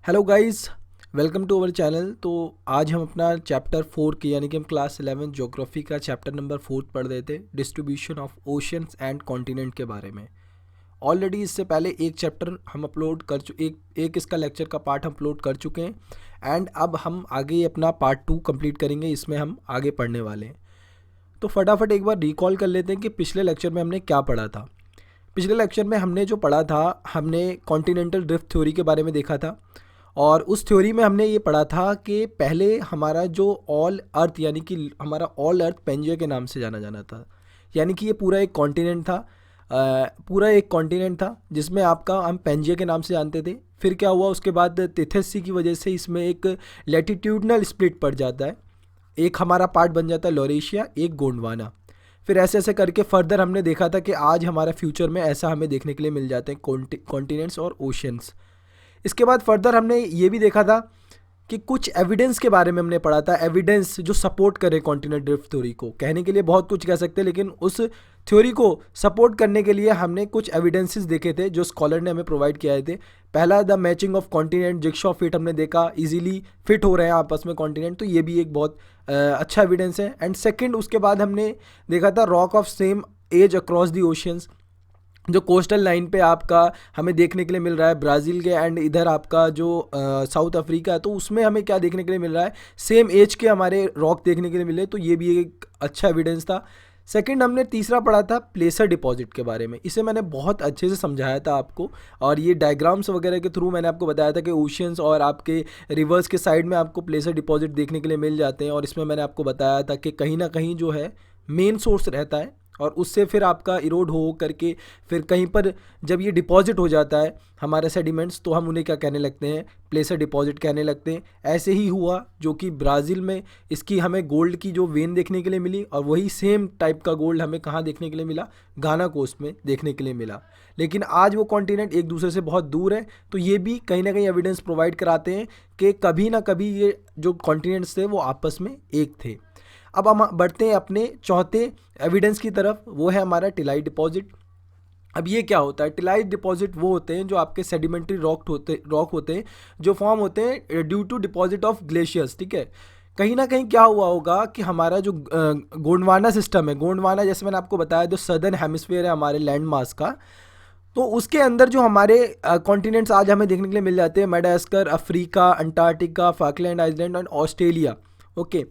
Hello guys, welcome to our channel. तो आज हम अपना चैप्टर 4 की यानी कि हम क्लास 11 ज्योग्राफी का चैप्टर नंबर 4 पढ़ रहे थे, distribution of oceans and continent के बारे में। ऑलरेडी इससे पहले एक चैप्टर हम अपलोड कर एक इसका लेक्चर का पार्ट हम अपलोड कर चुके हैं एंड अब हम आगे अपना पार्ट 2 कंप्लीट करेंगे। इसमें हम आगे पढ़ने वाले हैं। तो फटाफट एक बार रिकॉल कर लेते हैं कि पिछले लेक्चर में हमने क्या पढ़ा था। पिछले लेक्चर में हमने जो पढ़ा था, हमने कॉन्टिनेंटल ड्रिफ्ट थ्योरी के बारे में देखा था। और उस थ्योरी में हमने ये पढ़ा था कि पहले हमारा जो ऑल अर्थ यानी कि हमारा ऑल अर्थ पेंजिया के नाम से जाना जाना था, यानी कि ये पूरा एक कॉन्टिनेंट था। पूरा एक कॉन्टिनेंट था जिसमें आपका हम पेंजिया के नाम से जानते थे। फिर क्या हुआ, उसके बाद तिथेसी की वजह से इसमें एक लैटिट्यूडनल स्प्लिट पड़ जाता है। एक हमारा पार्ट बन जाता है लॉरेशिया, एक गोंडवाना। फिर ऐसे ऐसे करके फर्दर हमने देखा था कि आज हमारा फ्यूचर में ऐसा हमें देखने के लिए मिल जाते हैं कॉन्टिनेंट्स और ओशंस। इसके बाद फर्दर हमने ये भी देखा था कि कुछ एविडेंस के बारे में हमने पढ़ा था, एविडेंस जो सपोर्ट करे कॉन्टिनेंट ड्रिफ्ट थ्योरी को। कहने के लिए बहुत कुछ कह सकते हैं, लेकिन उस थ्योरी को सपोर्ट करने के लिए हमने कुछ एविडेंसेस देखे थे जो स्कॉलर ने हमें प्रोवाइड किए थे। पहला, the matching of continent, jigsaw fit हमने देखा, इजीली फिट हो रहे हैं आपस में कॉन्टिनेंट, तो ये भी एक बहुत अच्छा एविडेंस है। एंड सेकेंड, उसके बाद हमने देखा था rock of same age across the oceans, जो कोस्टल लाइन पे आपका हमें देखने के लिए मिल रहा है ब्राज़ील के एंड इधर आपका जो साउथ अफ्रीका है, तो उसमें हमें क्या देखने के लिए मिल रहा है, सेम एज के हमारे रॉक देखने के लिए मिले। तो ये भी एक अच्छा एविडेंस था। सेकंड, हमने तीसरा पढ़ा था प्लेसर डिपॉजिट के बारे में। इसे मैंने बहुत अच्छे से समझाया था आपको, और ये डायग्राम्स वगैरह के थ्रू मैंने आपको बताया था कि ओशियंस और आपके रिवर्स के साइड में आपको प्लेसर डिपॉजिट देखने के लिए मिल जाते हैं। और इसमें मैंने आपको बताया था कि कहीं ना कहीं जो है मेन सोर्स रहता है, और उससे फिर आपका इरोड हो करके फिर कहीं पर जब ये डिपॉजिट हो जाता है हमारे सेडिमेंट्स, तो हम उन्हें क्या कहने लगते हैं, प्लेसर डिपॉजिट कहने लगते हैं। ऐसे ही हुआ जो कि ब्राज़ील में इसकी हमें गोल्ड की जो वेन देखने के लिए मिली, और वही सेम टाइप का गोल्ड हमें कहाँ देखने के लिए मिला, घाना कोस्ट में देखने के लिए मिला। लेकिन आज वो कॉन्टिनेंट एक दूसरे से बहुत दूर है, तो ये भी कहीं ना कहीं एविडेंस प्रोवाइड कराते हैं कि कभी ना कभी ये जो कॉन्टिनेंट्स थे वो आपस में एक थे। अब हम बढ़ते हैं अपने चौथे एविडेंस की तरफ, वो है हमारा टिलाइट डिपॉजिट। अब ये क्या होता है, टिलाइट डिपॉजिट वो होते हैं जो आपके सेडिमेंट्री रॉक होते हैं जो फॉर्म होते हैं due to deposit of glaciers. ठीक है, कहीं ना कहीं क्या हुआ होगा कि हमारा जो गोंडवाना सिस्टम है, गोंडवाना जैसे मैंने आपको बताया जो सदर्न हेमिस्फीयर है हमारे लैंड मास का, तो उसके अंदर जो हमारे कॉन्टिनेंट्स आज हमें देखने के लिए मिल जाते हैं, Madagascar, Africa, Antarctica, Falkland island और ऑस्ट्रेलिया। ओके,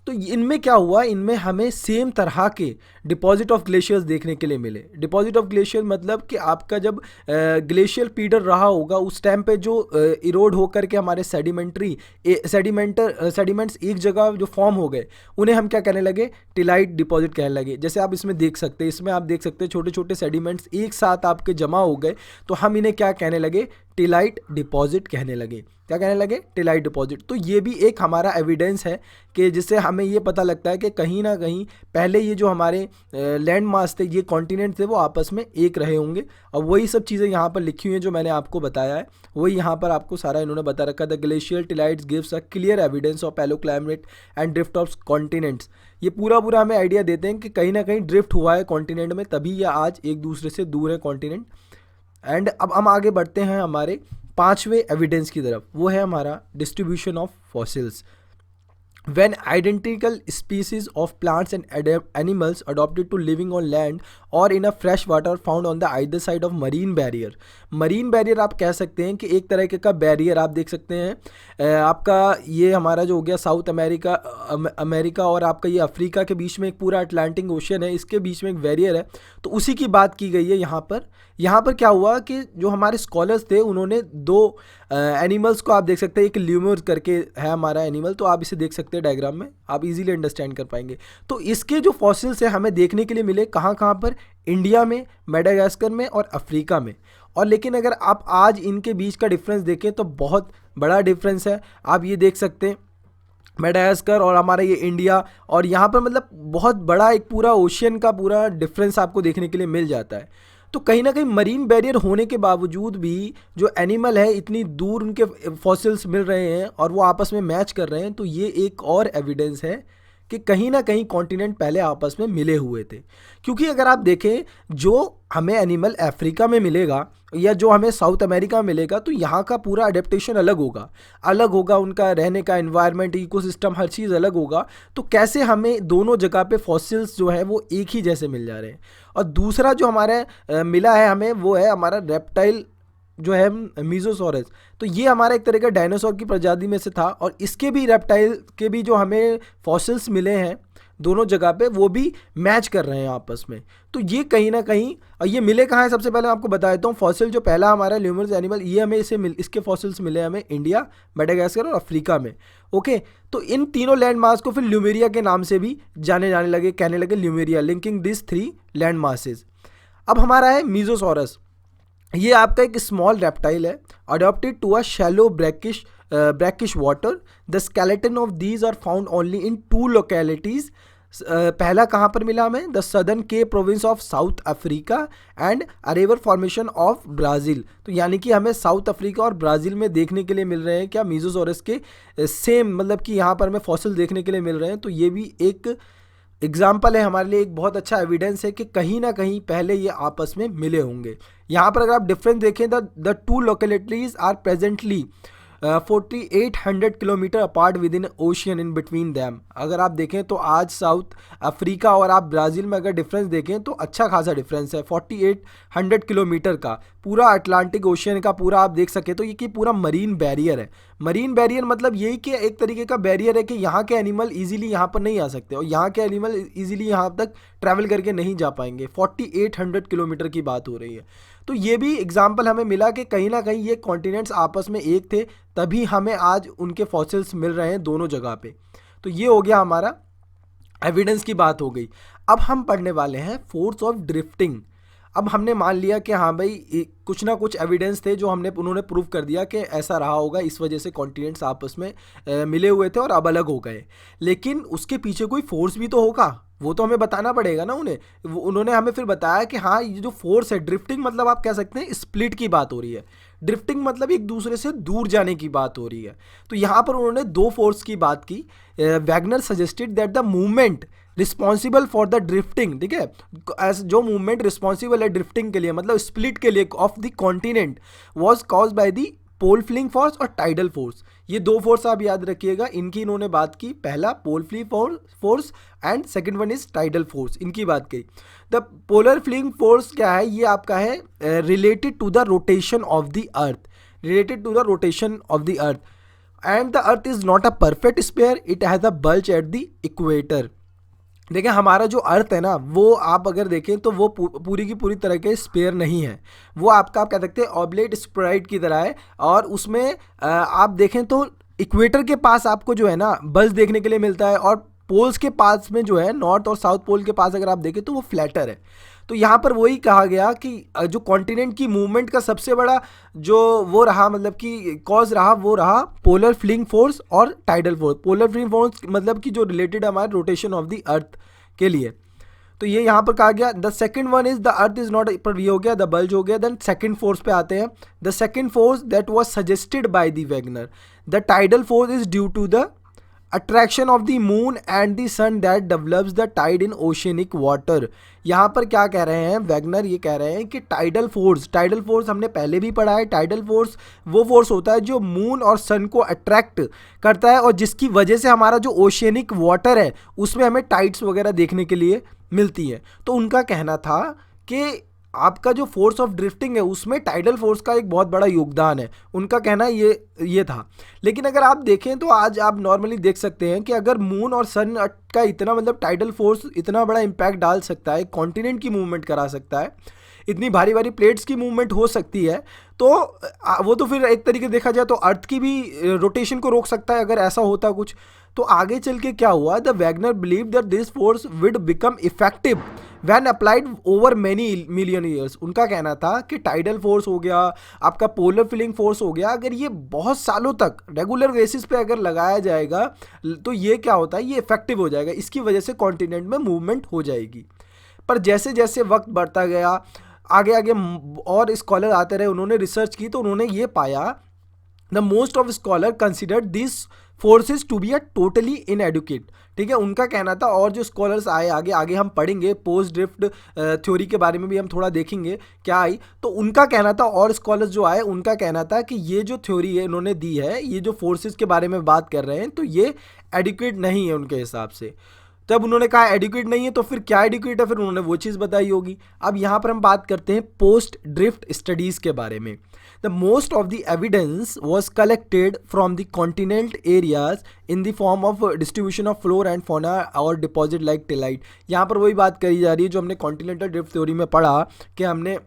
तो इनमें क्या हुआ, इनमें हमें सेम तरह के डिपॉजिट ऑफ ग्लेशियर्स देखने के लिए मिले। डिपॉजिट ऑफ ग्लेशियर मतलब कि आपका जब ग्लेशियर पीरियड रहा होगा उस टाइम पे जो इरोड होकर के हमारे सेडिमेंट्स एक जगह जो फॉर्म हो गए, उन्हें हम क्या कहने लगे, टिलाइट डिपॉजिट कहने लगे। जैसे आप इसमें देख सकते हैं, इसमें आप देख सकते हैं छोटे छोटे सेडिमेंट्स एक साथ आपके जमा हो गए, तो हम इन्हें क्या कहने लगे, टिलाइट डिपॉजिट कहने लगे। क्या कहने लगे, टिलाइट डिपॉजिट। तो ये भी एक हमारा एविडेंस है कि जिससे हमें ये पता लगता है कि कहीं ना कहीं पहले ये जो हमारे लैंड मास थे, ये कॉन्टिनेंट थे, वो आपस में एक रहे होंगे। और वही सब चीज़ें यहाँ पर लिखी हुई हैं जो मैंने आपको बताया है, वही यहाँ पर आपको सारा इन्होंने बता रखा था। Glacial tillites gives a clear evidence of paleoclimate and drift of continents. ये पूरा पूरा हमें आइडिया देते हैं कि कहीं ना कहीं ड्रिफ्ट हुआ है कॉन्टिनेंट में, तभी ये आज एक दूसरे से दूर है कॉन्टिनेंट। एंड अब हम आगे बढ़ते हैं हमारे पांचवें एविडेंस की तरफ, वो है हमारा distribution of fossils. When identical species of plants and animals adopted to living on land or in a fresh water found on the either side of marine barrier। Marine barrier आप कह सकते हैं कि एक तरह का बैरियर आप देख सकते हैं। आपका ये हमारा जो हो गया साउथ अमेरिका और आपका ये अफ्रीका के बीच में एक पूरा अटलांटिक ओशन है, इसके बीच में एक बैरियर है, तो उसी की बात की गई है यहाँ पर। यहाँ पर क्या हुआ कि जो हमारे स्कॉलर्स थे उन्होंने दो एनिमल्स को आप देख सकते हैं, एक ल्यूमर करके है हमारा एनिमल, तो आप इसे देख सकते हैं डायग्राम में, आप इजीली अंडरस्टैंड कर पाएंगे। तो इसके जो फॉसिल्स हैं हमें देखने के लिए मिले कहाँ कहाँ पर, इंडिया में, मेडागास्कर में और अफ्रीका में। और लेकिन अगर आप आज इनके बीच का डिफरेंस देखें तो बहुत बड़ा डिफरेंस है। आप ये देख सकते हैं मेडागास्कर और हमारा ये इंडिया, और यहाँ पर मतलब बहुत बड़ा एक पूरा ओशियन का पूरा डिफरेंस आपको देखने के लिए मिल जाता है। तो कहीं ना कहीं मरीन बैरियर होने के बावजूद भी जो एनिमल है इतनी दूर उनके फॉसिल्स मिल रहे हैं और वो आपस में मैच कर रहे हैं, तो ये एक और एविडेंस है कि कहीं ना कहीं कॉन्टिनेंट पहले आपस में मिले हुए थे। क्योंकि अगर आप देखें, जो हमें एनिमल अफ्रीका में मिलेगा या जो हमें साउथ अमेरिका में मिलेगा, तो यहाँ का पूरा अडेप्टेशन अलग होगा, उनका रहने का एनवायरनमेंट, इकोसिस्टम, हर चीज़ अलग होगा। तो कैसे हमें दोनों जगह पे फॉसिल्स जो है वो एक ही जैसे मिल जा रहे हैं। और दूसरा जो हमारे मिला है हमें, वो है हमारा रेप्टाइल जो है मीजोसॉरस। तो ये हमारा एक तरह का डायनासोर की प्रजाति में से था, और इसके भी रेप्टाइल के भी जो हमें फॉसिल्स मिले हैं दोनों जगह पे, वो भी मैच कर रहे हैं आपस में। तो ये कहीं ना कहीं, और ये मिले कहाँ हैं, सबसे पहले मैं आपको बता देता हूँ। फॉसिल जो पहला हमारा ल्यूमरस एनिमल, ये हमें इसके फॉसिल्स मिले हमें इंडिया, मेडागास्कर और अफ्रीका में। ओके, तो इन तीनों लैंड मास को फिर ल्यूमेरिया के नाम से भी जाने जाने लगे, कहने लगे Lemuria, linking this 3 land masses. अब हमारा है मीजोसॉरस। ये आपका एक स्मॉल रेप्टाइल है, adopted to a shallow brackish water. The skeleton of these are found only in 2 localities. पहला कहाँ पर मिला हमें? The southern Cape province of South Africa and अरेवर फॉर्मेशन ऑफ ब्राज़ील। तो यानी कि हमें साउथ अफ्रीका और ब्राज़ील में देखने के लिए मिल रहे हैं क्या, मीजोसॉरस के सेम, मतलब कि यहाँ पर हमें फॉसिल देखने के लिए मिल रहे हैं। तो ये भी एक एग्जाम्पल है हमारे लिए, एक बहुत अच्छा एविडेंस है कि कहीं ना कहीं पहले ये आपस में मिले होंगे। यहाँ पर अगर आप डिफरेंस देखें, the 2 localities are presently 4800 kilometre apart within ocean in between them. अगर आप देखें तो आज साउथ अफ्रीका और आप ब्राज़ील में अगर डिफरेंस देखें तो अच्छा खासा डिफरेंस है, 4800 किलोमीटर का। पूरा अटलांटिक ओशियन का पूरा आप देख सके तो ये कि पूरा मरीन बैरियर है। मरीन बैरियर मतलब यही कि एक तरीके का बैरियर है कि यहाँ के एनिमल इजीली यहाँ पर नहीं आ सकते, और यहाँ के एनिमल इजीली यहाँ तक ट्रैवल करके नहीं जा पाएंगे। 4800 किलोमीटर की बात हो रही है। तो ये भी एग्जाम्पल हमें मिला कि कहीं ना कहीं ये कॉन्टिनेंट्स आपस में एक थे, तभी हमें आज उनके फॉसिल्स मिल रहे हैं दोनों जगह पे। तो ये हो गया हमारा एविडेंस की बात हो गई। अब हम पढ़ने वाले हैं फोर्स ऑफ ड्रिफ्टिंग। अब हमने मान लिया कि हाँ भाई कुछ ना कुछ एविडेंस थे जो उन्होंने प्रूव कर दिया कि ऐसा रहा होगा, इस वजह से कॉन्टिनेंट्स आपस में मिले हुए थे और अब अलग हो गए। लेकिन उसके पीछे कोई फोर्स भी तो होगा, वो तो हमें बताना पड़ेगा ना उन्हें। उन्होंने हमें फिर बताया कि हाँ ये जो फोर्स है, ड्रिफ्टिंग मतलब आप कह सकते हैं स्प्लिट की बात हो रही है। ड्रिफ्टिंग मतलब एक दूसरे से दूर जाने की बात हो रही है। तो यहाँ पर उन्होंने 2 फोर्स की बात की। Wagner suggested that the movement responsible for the drifting, ठीक है, जो मूवमेंट रिस्पॉन्सिबल है ड्रिफ्टिंग के लिए, मतलब स्प्लिट के लिए of the continent, was cause by the pole fling force और टाइडल फोर्स। ये 2 फोर्स आप याद रखिएगा, इनकी इन्होंने बात की। पहला pole fling force and second one is tidal force, इनकी बात की। द पोलर फ्लिंग फोर्स क्या है, ये आपका है related to the rotation of the earth, related to the rotation of the earth, and the earth is not a perfect sphere, it has a bulge at the equator. देखिए हमारा जो अर्थ है ना, वो आप अगर देखें तो वो पूरी की पूरी तरह के स्पेयर नहीं है। वो आपका आप कह सकते हैं ऑब्लेट स्प्राइट की तरह है, और उसमें आप देखें तो इक्वेटर के पास आपको जो है ना बल्ज देखने के लिए मिलता है, और पोल्स के पास में जो है, नॉर्थ और साउथ पोल के पास अगर आप देखें तो वो फ्लैटर है। तो यहाँ पर वही कहा गया कि जो कॉन्टिनेंट की मूवमेंट का सबसे बड़ा जो वो रहा, मतलब कि कॉज रहा, वो रहा पोलर फ्लिंग फोर्स और tidal force. Polar fling force मतलब कि जो रिलेटेड हमारे रोटेशन ऑफ द अर्थ के लिए। तो ये यहाँ पर कहा गया। The second one is the earth is not, पर ये हो गया, द बल्ज हो गया। देन सेकंड फोर्स पे आते हैं। The second force that was suggested by the Wagner, the tidal force is due to the attraction of the moon and the sun that develops the tide in oceanic water. यहाँ पर क्या कह रहे हैं Wagner, ये कह रहे हैं कि टाइडल फोर्स हमने पहले भी पढ़ा है। टाइडल फोर्स वो फोर्स होता है जो मून और सन को अट्रैक्ट करता है, और जिसकी वजह से हमारा जो ओशियनिक वाटर है उसमें हमें टाइड्स वगैरह देखने के लिए मिलती है। तो उनका कहना था कि आपका जो फोर्स ऑफ ड्रिफ्टिंग है उसमें टाइडल फोर्स का एक बहुत बड़ा योगदान है, उनका कहना ये था। लेकिन अगर आप देखें तो आज आप नॉर्मली देख सकते हैं कि अगर मून और सन का इतना, मतलब टाइडल फोर्स इतना बड़ा इम्पैक्ट डाल सकता है, कॉन्टिनेंट की मूवमेंट करा सकता है, इतनी भारी भारी प्लेट्स की मूवमेंट हो सकती है, तो वो तो फिर एक तरीके देखा जाए तो अर्थ की भी रोटेशन को रोक सकता है अगर ऐसा होता कुछ। तो आगे चल के क्या हुआ, the Wagner believe that this force would become effective when applied over many million years. उनका कहना था कि टाइडल फोर्स हो गया, आपका पोलर फिलिंग फोर्स हो गया, अगर ये बहुत सालों तक रेगुलर बेसिस पे अगर लगाया जाएगा तो ये क्या होता है, ये इफेक्टिव हो जाएगा, इसकी वजह से कॉन्टिनेंट में मूवमेंट हो जाएगी। पर जैसे जैसे वक्त बढ़ता गया, आगे आगे और स्कॉलर आते रहे, उन्होंने रिसर्च की तो उन्होंने ये पाया the most of scholar consider this forces to be a totally inadequate. ठीक है, उनका कहना था। और जो स्कॉलर्स आए आगे आगे हम पढ़ेंगे, पोस्ट ड्रिफ्ट थ्योरी के बारे में भी हम थोड़ा देखेंगे क्या आई। तो उनका कहना था, और स्कॉलर्स जो आए उनका कहना था कि ये जो थ्योरी है इन्होंने दी है, ये जो फोर्सेस के बारे में बात कर रहे हैं, तो ये एडुकेट नहीं है उनके हिसाब से। तब उन्होंने कहा एडुकेट नहीं है, तो फिर क्या एडुकेट है, फिर उन्होंने वो चीज़ बताई होगी। अब यहाँ पर हम बात करते हैं पोस्ट ड्रिफ्ट स्टडीज़ के बारे में। The most of the evidence was collected from the continent areas in the form of distribution of floor and fauna और डिपॉजिट लाइक टिलाइट। यहाँ पर वही बात करी जा रही है जो हमने कॉन्टिनेंटल ड्रिफ्ट थ्योरी में पढ़ा, कि हमने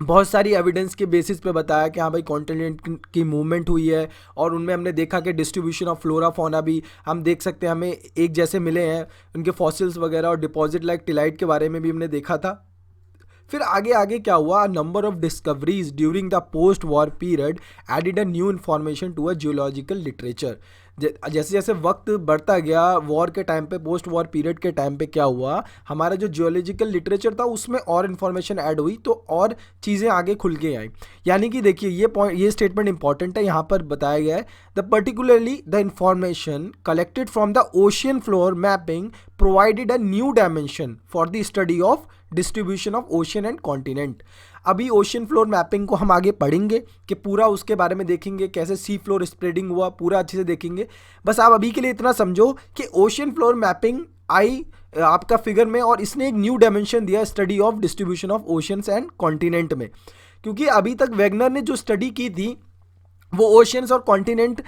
बहुत सारी एविडेंस के बेसिस पे बताया कि हाँ भाई कॉन्टिनेंट की मूवमेंट हुई है, और उनमें हमने देखा कि डिस्ट्रीब्यूशन ऑफ फ्लोरा फौना भी हम देख सकते हैं, हमें एक जैसे मिले हैं उनके फॉसिल्स वगैरह, और डिपॉजिट लाइक टिलाइट के बारे में भी हमने देखा था। फिर आगे आगे क्या हुआ, number of discoveries during the post war period added a new information to a geological literature. जैसे जैसे वक्त बढ़ता गया वॉर के टाइम पे, पोस्ट वॉर पीरियड के टाइम पे क्या हुआ, हमारा जो जियोलॉजिकल लिटरेचर था उसमें और इन्फॉर्मेशन ऐड हुई, तो और चीज़ें आगे खुल के आई। यानी कि देखिए ये पॉइंट, ये स्टेटमेंट इंपॉर्टेंट है, यहाँ पर बताया गया है the particularly the information collected from the ocean floor mapping provided a new dimension for the study of distribution of ocean and continent. अभी ओशियन फ्लोर मैपिंग को हम आगे पढ़ेंगे कि पूरा उसके बारे में देखेंगे, कैसे सी फ्लोर स्प्रेडिंग हुआ, पूरा अच्छे से देखेंगे। बस आप अभी के लिए इतना समझो कि ओशियन फ्लोर मैपिंग आई आपका फिगर में, और इसने एक न्यू डायमेंशन दिया study of distribution of oceans and continent में। क्योंकि अभी तक वेगनर ने जो स्टडी की थी वो ओशियंस और कॉन्टिनेंट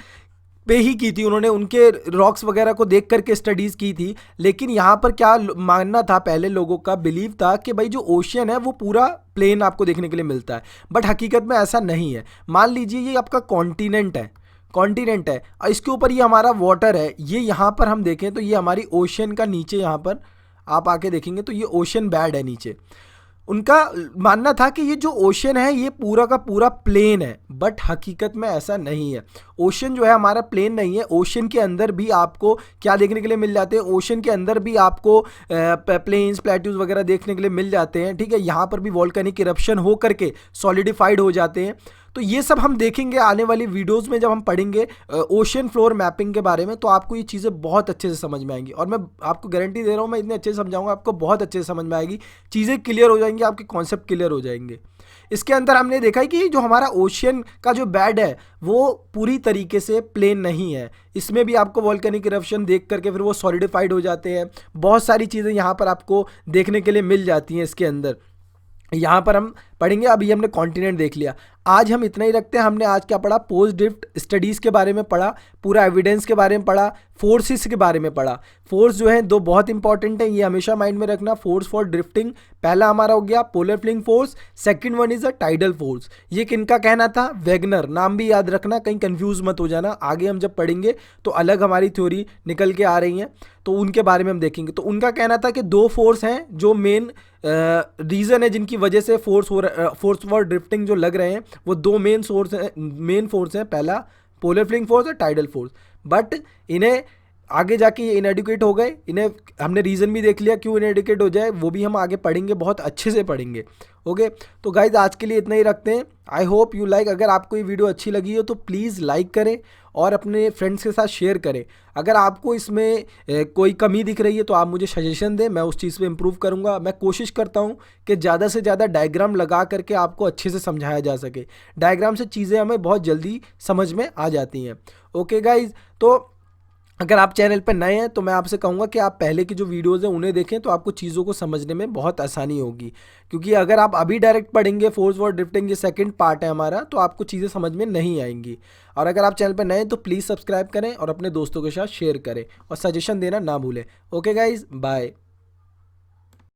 पे ही की थी, उन्होंने उनके रॉक्स वगैरह को देख करके स्टडीज़ की थी। लेकिन यहाँ पर क्या मानना था, पहले लोगों का बिलीव था कि भाई जो ओशियन है वो पूरा प्लेन आपको देखने के लिए मिलता है, बट हकीकत में ऐसा नहीं है। मान लीजिए ये आपका कॉन्टिनेंट है, कॉन्टिनेंट है, और इसके ऊपर ये हमारा वाटर है, ये यहाँ पर हम देखें तो ये हमारी ओशियन का नीचे, यहाँ पर आप आके देखेंगे तो ये ओशियन बेड है नीचे। उनका मानना था कि ये जो ओशन है ये पूरा का पूरा प्लेन है, बट हकीकत में ऐसा नहीं है। ओशन जो है हमारा प्लेन नहीं है, ओशन के अंदर भी आपको क्या देखने के लिए मिल जाते हैं, ओशन के अंदर भी आपको प्लेन्स प्लेट्यूज वगैरह देखने के लिए मिल जाते हैं। ठीक है, यहाँ पर भी वॉल्केनिक इरप्शन हो करके सॉलिडिफाइड हो जाते हैं। तो ये सब हम देखेंगे आने वाली वीडियोस में, जब हम पढ़ेंगे ओशन फ्लोर मैपिंग के बारे में, तो आपको ये चीज़ें बहुत अच्छे से समझ में आएंगी। और मैं आपको गारंटी दे रहा हूँ, मैं इतने अच्छे से समझाऊंगा, आपको बहुत अच्छे से समझ में आएगी, चीज़ें क्लियर हो जाएंगी, आपके कॉन्सेप्ट क्लियर हो जाएंगे। इसके अंदर हमने देखा है कि जो हमारा ओशियन का जो बेड है वो पूरी तरीके से प्लेन नहीं है, इसमें भी आपको वॉल्केनिक इरप्शन देख करके फिर वो सॉलिडिफाइड हो जाते हैं। बहुत सारी चीज़ें यहाँ पर आपको देखने के लिए मिल जाती हैं इसके अंदर, यहाँ पर हम पढ़ेंगे। अभी हमने कॉन्टिनेंट देख लिया, आज हम इतना ही रखते हैं। हमने आज क्या पढ़ा, पोस्ट ड्रिफ्ट स्टडीज़ के बारे में पढ़ा, पूरा एविडेंस के बारे में पढ़ा, फोर्सेस के बारे में पढ़ा। फोर्स जो है दो बहुत इंपॉर्टेंट है, ये हमेशा माइंड में रखना। फोर्स फॉर ड्रिफ्टिंग पहला हमारा हो गया polar fling force, second one is a tidal force. ये किनका कहना था, वेगनर। नाम भी याद रखना, कहीं कंफ्यूज मत हो जाना, आगे हम जब पढ़ेंगे तो अलग हमारी थ्योरी निकल के आ रही हैं, तो उनके बारे में हम देखेंगे। तो उनका कहना था कि दो फोर्स हैं जो मेन रीज़न है जिनकी वजह से फोर्स फॉर ड्रिफ्टिंग जो लग रहे हैं, वो दो मेन फोर्स हैं, पहला पोलर फ्लिंग फोर्स और टाइडल फोर्स। बट इन्हें आगे जाके ये इनएडुकेट हो गए, इन्हें हमने रीज़न भी देख लिया क्यों इनएडुकेट हो जाए, वो भी हम आगे पढ़ेंगे, बहुत अच्छे से पढ़ेंगे। ओके, तो गाइज आज के लिए इतना ही रखते हैं। I hope you like. अगर आपको ये वीडियो अच्छी लगी हो तो प्लीज़ लाइक करें और अपने फ्रेंड्स के साथ शेयर करें। अगर आपको इसमें कोई कमी दिख रही है तो आप मुझे सजेशन दें, मैं उस चीज़ पे इम्प्रूव करूँगा। मैं कोशिश करता हूँ कि ज़्यादा से ज़्यादा डायग्राम लगा करके आपको अच्छे से समझाया जा सके। डायग्राम से चीज़ें हमें बहुत जल्दी समझ में आ जाती हैं। ओके गाइज, तो अगर आप चैनल पर नए हैं तो मैं आपसे कहूँगा कि आप पहले की जो वीडियोज़ हैं उन्हें देखें, तो आपको चीज़ों को समझने में बहुत आसानी होगी। क्योंकि अगर आप अभी डायरेक्ट पढ़ेंगे फोर्स फॉर ड्रिफ्टिंग, ये सेकंड पार्ट है हमारा, तो आपको चीज़ें समझ में नहीं आएंगी। और अगर आप चैनल पर नए हैं तो प्लीज़ सब्सक्राइब करें और अपने दोस्तों के साथ शेयर करें और सजेशन देना ना भूलें। Okay guys, bye.